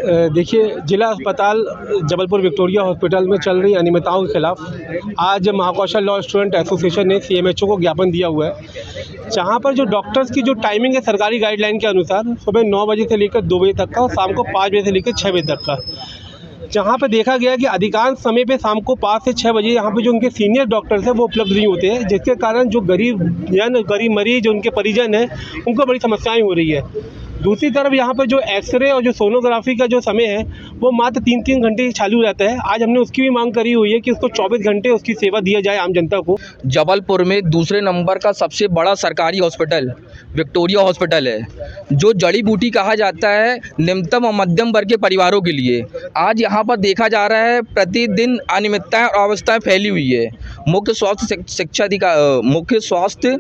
देखिए, जिला अस्पताल जबलपुर विक्टोरिया हॉस्पिटल में चल रही अनियमितताओं के खिलाफ आज महाकौशल लॉ स्टूडेंट एसोसिएशन ने सीएमएचओ को ज्ञापन दिया हुआ है। जहां पर जो डॉक्टर्स की जो टाइमिंग है सरकारी गाइडलाइन के अनुसार सुबह 9 बजे से लेकर 2 बजे तक का और शाम को 5 बजे से लेकर 6 बजे तक का, जहाँ पे देखा गया कि अधिकांश समय पे शाम को 5 से 6 बजे यहाँ पे जो उनके सीनियर डॉक्टर्स हैं वो उपलब्ध नहीं होते हैं, जिसके कारण जो गरीब मरीज, उनके परिजन हैं, उनको बड़ी समस्याएं हो रही है। दूसरी तरफ यहाँ पर जो एक्सरे और जो सोनोग्राफी का जो समय है वो मात्र 3-3 घंटे चालू रहता है। आज हमने उसकी भी मांग करी हुई है कि उसको 24 घंटे उसकी सेवा दिया जाए आम जनता को। जबलपुर में दूसरे नंबर का सबसे बड़ा सरकारी हॉस्पिटल विक्टोरिया हॉस्पिटल है, जो जड़ी बूटी कहा जाता है निम्नतम और मध्यम वर्ग के परिवारों के लिए। आज यहाँ पर देखा जा रहा है प्रतिदिन अनियमितताएं और अव्यवस्थाएं फैली हुई है। मुख्य स्वास्थ्य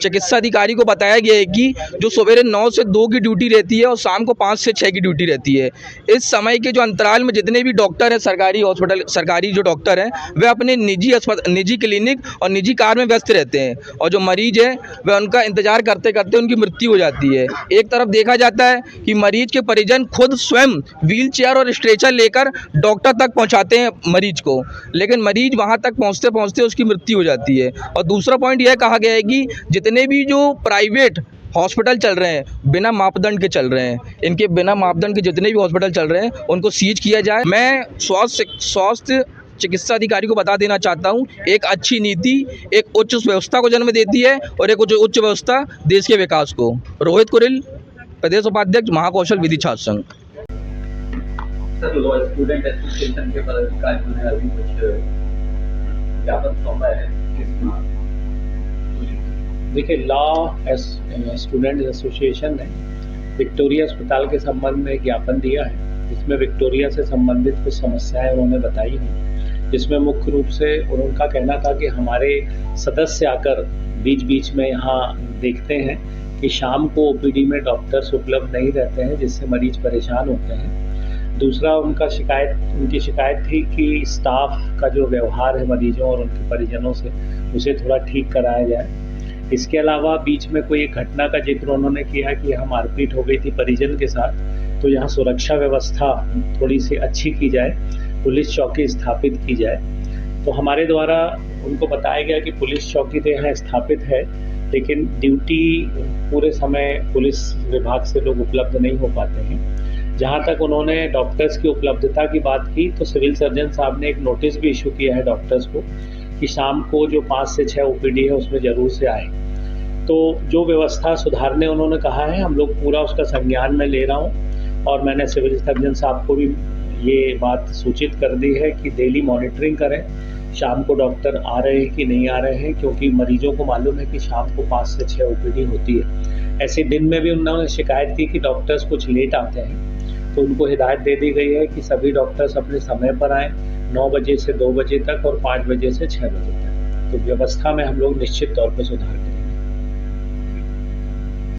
चिकित्सा अधिकारी को बताया गया है कि जो सवेरे 9 से 2 की ड्यूटी रहती है और शाम को 5 से 6 की ड्यूटी रहती है। इस समय के जो अंतराल में जितने भी डॉक्टर हैं, सरकारी जो डॉक्टर हैं, वे अपने निजी क्लिनिक और निजी कार में व्यस्त रहते हैं और जो मरीज है वह उनका इंतजार करते करते उनकी मृत्यु हो जाती है। एक तरफ देखा जाता है कि मरीज के परिजन खुद स्वयं व्हीलचेयर और स्ट्रेचर लेकर डॉक्टर तक पहुंचाते हैं मरीज को, लेकिन मरीज वहां तक पहुंचते पहुंचते उसकी मृत्यु हो जाती है। और दूसरा पॉइंट यह कहा गया है कि जितने भी जो प्राइवेट हॉस्पिटल चल रहे हैं बिना मापदंड के चल रहे हैं, इनके बिना मापदंड के जितने भी हॉस्पिटल चल रहे हैं उनको सीज किया जाए। मैं स्वास्थ्य चिकित्सा अधिकारी को बता देना चाहता हूं, एक अच्छी नीति एक उच्च व्यवस्था को जन्म देती है और एक उच्च व्यवस्था देश के विकास को। रोहित कुरिल, प्रदेश उपाध्यक्ष, महाकौशल विधि छात्र संघ। स्टूडेंट एसोसिएशन के पदाधिकारियों ने अभी कुछ ज्ञापन सौंपा है। देखिए, लॉ स्टूडेंट एसोसिएशन ने विक्टोरिया अस्पताल के संबंध में ज्ञापन दिया है, जिसमें विक्टोरिया से संबंधित कुछ समस्याएं उन्होंने बताई हैं, जिसमें मुख्य रूप से उनका कहना था कि हमारे सदस्य आकर बीच बीच में यहाँ देखते हैं कि शाम को ओपीडी में डॉक्टर्स उपलब्ध नहीं रहते हैं, जिससे मरीज परेशान होते हैं। दूसरा उनकी शिकायत थी कि स्टाफ का जो व्यवहार है मरीजों और उनके परिजनों से, उसे थोड़ा ठीक कराया जाए। इसके अलावा बीच में कोई एक घटना का जिक्र उन्होंने किया कि यहाँ मारपीट हो गई थी परिजन के साथ, तो यहाँ सुरक्षा व्यवस्था थोड़ी सी अच्छी की जाए, पुलिस चौकी स्थापित की जाए। तो हमारे द्वारा उनको बताया गया कि पुलिस चौकी तो यहाँ स्थापित है, लेकिन ड्यूटी पूरे समय पुलिस विभाग से लोग उपलब्ध नहीं हो पाते हैं। जहाँ तक उन्होंने डॉक्टर्स की उपलब्धता की बात की, तो सिविल सर्जन साहब ने एक नोटिस भी इशू किया है डॉक्टर्स को कि शाम को जो 5 से 6 ओपीडी है उसमें ज़रूर से आए। तो जो व्यवस्था सुधारने उन्होंने कहा है, हम लोग पूरा उसका संज्ञान में ले रहा हूँ और मैंने सिविल सर्जन साहब को भी ये बात सूचित कर दी है कि डेली मॉनिटरिंग करें, शाम को डॉक्टर आ रहे हैं कि नहीं आ रहे हैं, क्योंकि मरीजों को मालूम है कि शाम को 5 से 6 ओपीडी होती है। ऐसे दिन में भी उन्होंने शिकायत की कि डॉक्टर्स कुछ लेट आते हैं, तो उनको हिदायत दे दी गई है कि सभी डॉक्टर्स अपने समय पर आएँ, 9 बजे से 2 बजे तक और 5 बजे से 6 बजे तक। तो व्यवस्था में हम लोग निश्चित तौर पर सुधार करें।